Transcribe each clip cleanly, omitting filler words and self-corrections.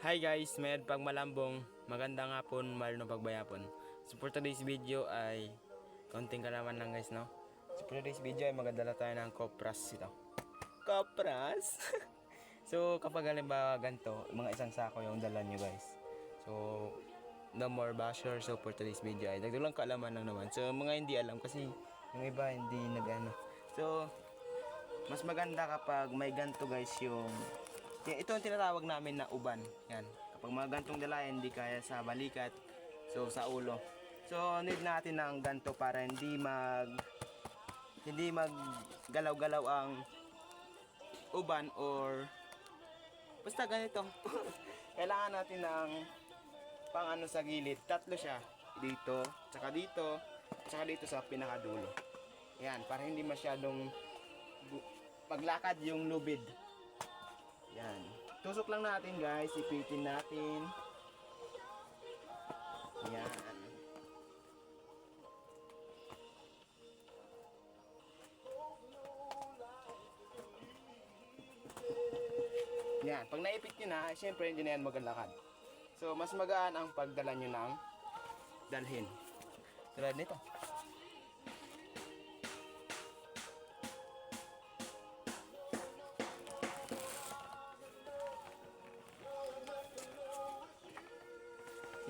Hi guys, may pagmalambong, magandang hapon, malino pagbayapon. So for today's video ay konting kalaman lang guys, no? So for today's video ay magdadala tayo ng kopras ito. Kopras! So kapag halimbawa ganito, mga isang sako yung dala nyo guys. So no more basher. So for today's video ay dagdagang kaalaman lang naman. So mga hindi alam kasi yung iba hindi nag-ano. So mas maganda kapag may ganito guys yung ito ang tinatawag namin na uban. Yan. Kapag mga gantong dala hindi kaya sa balikat, so sa ulo. So need natin ng ganto para hindi galaw-galaw ang uban or basta ganito. Kailangan natin ng pang ano sa gilid. Tatlo siya. Dito, tsaka dito sa pinakadulo. Yan, para hindi masyadong paglakad yung lubid. Yan. Tusok lang natin guys, ipitin natin. Yan. Yan, pag naipit nyo na, syempre hindi na yan magalakad. So, mas magaan ang pagdala nyo ng dalhin. Tulad nito.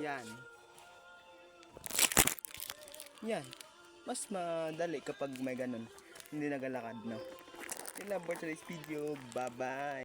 Yan. Yan. Mas madali kapag may ganun. Hindi nagalakad, no? Yun lang for today's video. Bye-bye.